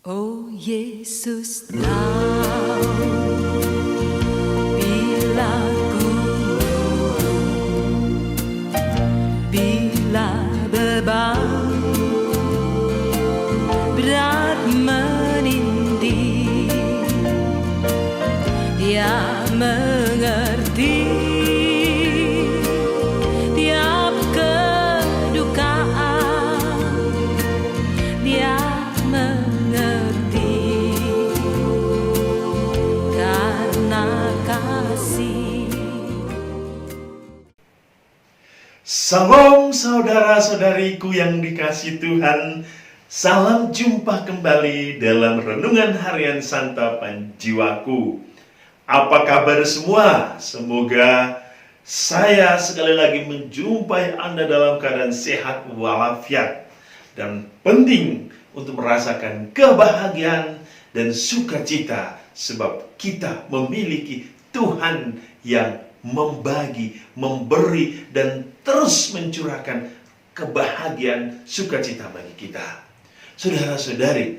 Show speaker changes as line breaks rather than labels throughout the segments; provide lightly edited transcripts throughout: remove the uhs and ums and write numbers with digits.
Oh Yesus, tahu bila ku bila beban berat menindih, Dia mengerti tiap kedukaan, Dia mengerti karena kasih.
Salam saudara-saudariku yang dikasihi Tuhan. Salam jumpa kembali dalam Renungan Harian Santapan Jiwaku. Apa kabar semua? Semoga saya sekali lagi menjumpai Anda dalam keadaan sehat walafiat. Dan penting untuk merasakan kebahagiaan dan sukacita, sebab kita memiliki Tuhan yang membagi, memberi, dan terus mencurahkan kebahagiaan sukacita bagi kita. Saudara-saudari,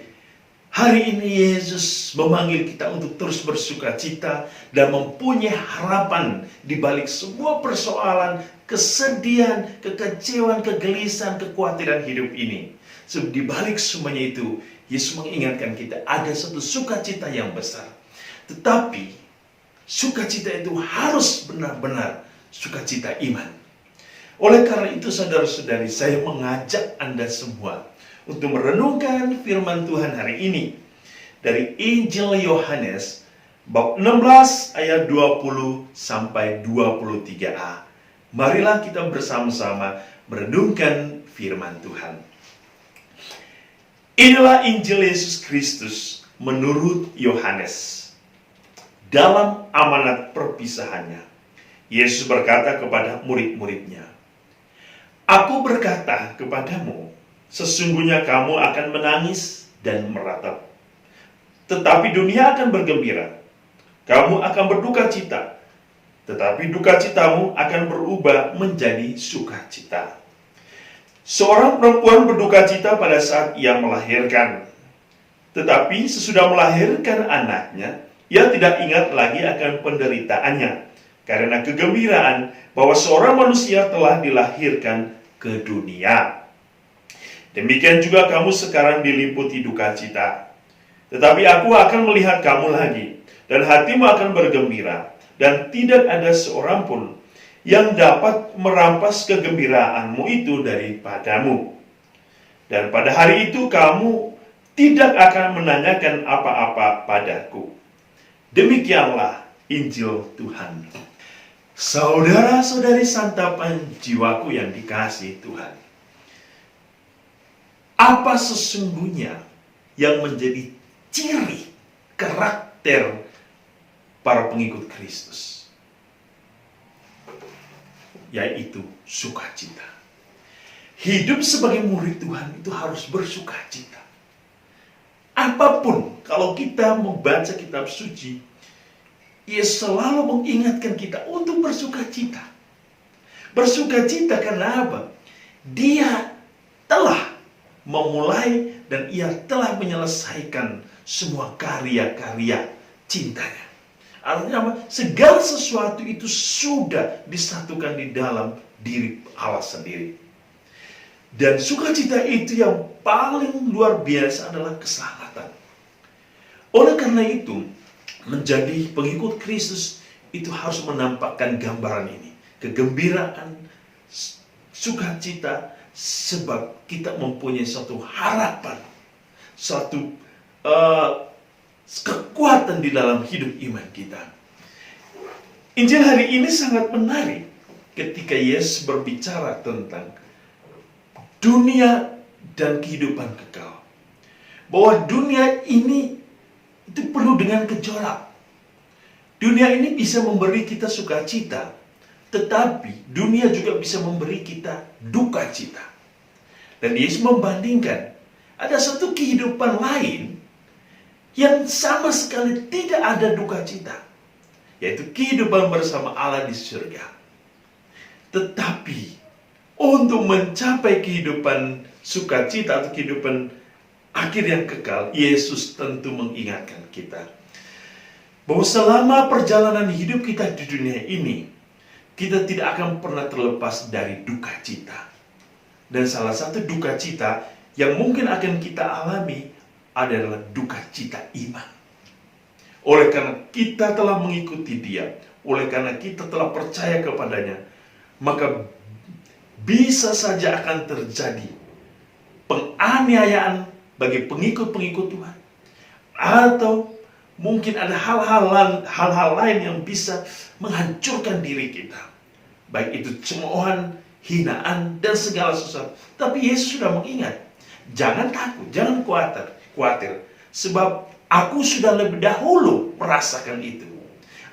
hari ini Yesus memanggil kita untuk terus bersukacita dan mempunyai harapan di balik semua persoalan, kesedihan, kekecewaan, kegelisahan, kekhawatiran hidup ini. Sebab di balik semuanya itu, Yesus mengingatkan kita ada satu sukacita yang besar. Tetapi sukacita itu harus benar-benar sukacita iman. Oleh karena itu, saudara-saudari, saya mengajak Anda semua untuk merenungkan firman Tuhan hari ini dari Injil Yohanes bab 16 ayat 20 sampai 23a. Marilah kita bersama-sama merenungkan firman Tuhan. Inilah Injil Yesus Kristus menurut Yohanes. Dalam amanat perpisahannya, Yesus berkata kepada murid-muridnya, "Aku berkata kepadamu, sesungguhnya kamu akan menangis dan meratap. Tetapi dunia akan bergembira. Kamu akan berduka cita. Tetapi duka citamu akan berubah menjadi sukacita." Seorang perempuan berduka cita pada saat ia melahirkan. Tetapi sesudah melahirkan anaknya, ia tidak ingat lagi akan penderitaannya, karena kegembiraan bahwa seorang manusia telah dilahirkan ke dunia. Demikian juga kamu sekarang diliputi duka cita. Tetapi aku akan melihat kamu lagi, dan hatimu akan bergembira, dan tidak ada seorang pun yang dapat merampas kegembiraanmu itu daripadamu. Dan pada hari itu kamu tidak akan menanyakan apa-apa padaku. Demikianlah Injil Tuhan. Saudara-saudari santapan jiwaku yang dikasihi Tuhan, apa sesungguhnya yang menjadi ciri karakter para pengikut Kristus? Yaitu sukacita. Hidup sebagai murid Tuhan itu harus bersukacita. Apapun, kalau kita membaca kitab suci, ia selalu mengingatkan kita untuk bersukacita. Bersukacita karena apa? Dia telah memulai dan ia telah menyelesaikan semua karya-karya cintanya. Artinya apa? Segala sesuatu itu sudah disatukan di dalam diri Allah sendiri. Dan sukacita itu yang paling luar biasa adalah keselamatan. Oleh karena itu, menjadi pengikut Kristus itu harus menampakkan gambaran ini. Kegembiraan, sukacita, sebab kita mempunyai suatu harapan, suatu kekuatan di dalam hidup iman kita. Injil hari ini sangat menarik ketika Yesus berbicara tentang dunia dan kehidupan kekal. Bahwa dunia ini itu penuh dengan gejolak. Dunia ini bisa memberi kita sukacita, tetapi dunia juga bisa memberi kita duka cita. Dan Yesus membandingkan, ada satu kehidupan lain yang sama sekali tidak ada duka cita, yaitu kehidupan bersama Allah di surga. Tetapi untuk mencapai kehidupan sukacita atau kehidupan akhir yang kekal, Yesus tentu mengingatkan kita bahwa selama perjalanan hidup kita di dunia ini, kita tidak akan pernah terlepas dari duka cita. Dan salah satu duka cita yang mungkin akan kita alami adalah duka cita iman. Oleh karena kita telah mengikuti Dia, oleh karena kita telah percaya kepadanya, maka bisa saja akan terjadi penganiayaan bagi pengikut-pengikut Tuhan. Atau mungkin ada hal-hal lain yang bisa menghancurkan diri kita. Baik itu cemoohan, hinaan, dan segala sesuatu. Tapi Yesus sudah mengingat. Jangan takut, jangan khawatir. Sebab aku sudah lebih dahulu merasakan itu.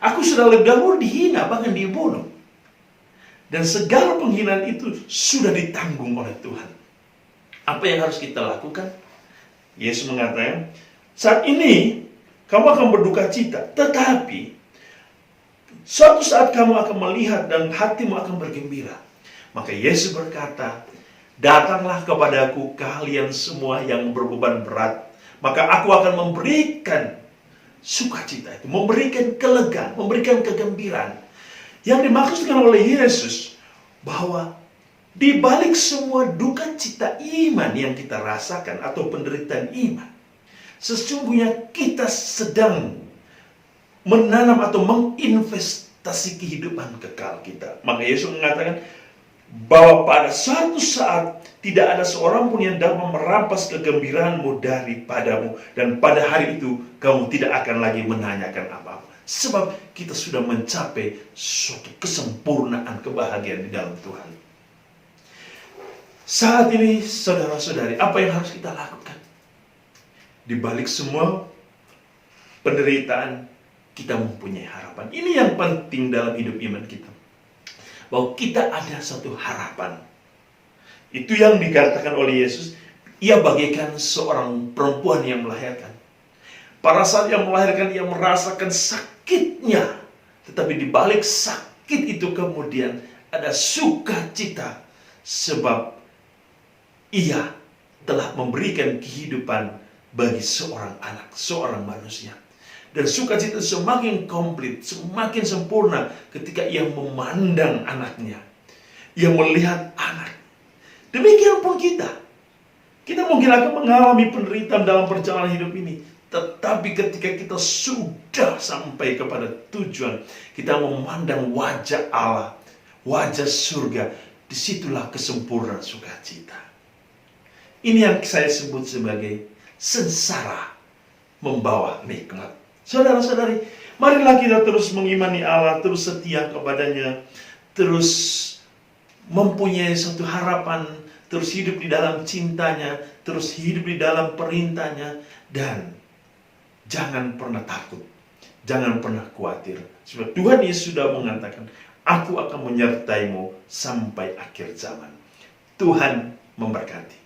Aku sudah lebih dahulu dihina, bahkan dibunuh. Dan segala penghinaan itu sudah ditanggung oleh Tuhan. Apa yang harus kita lakukan? Yesus mengatakan, saat ini kamu akan berduka cita, tetapi suatu saat kamu akan melihat dan hatimu akan bergembira. Maka Yesus berkata, datanglah kepadaku kalian semua yang berbeban berat, maka aku akan memberikan sukacita itu, memberikan kelegaan, memberikan kegembiraan. Yang dimaksudkan oleh Yesus bahwa di balik semua duka cita iman yang kita rasakan atau penderitaan iman, sesungguhnya kita sedang menanam atau menginvestasi kehidupan kekal kita. Maka Yesus mengatakan bahwa pada suatu saat tidak ada seorang pun yang dapat merampas kegembiraanmu daripadamu, dan pada hari itu kamu tidak akan lagi menanyakan apa-apa. Sebab kita sudah mencapai suatu kesempurnaan kebahagiaan di dalam Tuhan. Saat ini saudara-saudari, apa yang harus kita lakukan? Di balik semua penderitaan, kita mempunyai harapan. Ini yang penting dalam hidup iman kita. Bahwa kita ada satu harapan. Itu yang dikatakan oleh Yesus. Ia bagaikan seorang perempuan yang melahirkan. Pada saat yang melahirkan, ia merasakan sakitnya. Tetapi di balik sakit itu kemudian ada sukacita. Sebab ia telah memberikan kehidupan bagi seorang anak, seorang manusia. Dan sukacita semakin komplit, semakin sempurna ketika ia memandang anaknya. Ia melihat anak. Demikian pun kita. Kita mungkin akan mengalami penderitaan dalam perjalanan hidup ini. Tetapi ketika kita sudah sampai kepada tujuan, kita memandang wajah Allah, wajah surga, disitulah kesempurnaan sukacita. Ini yang saya sebut sebagai sengsara membawa nikmat. Saudara-saudari, marilah kita terus mengimani Allah, terus setia kepadanya, terus mempunyai suatu harapan, terus hidup di dalam cintanya, terus hidup di dalam perintahnya, dan jangan pernah takut, jangan pernah khawatir. Sebab Tuhan Yesus sudah mengatakan, aku akan menyertaimu sampai akhir zaman. Tuhan memberkati.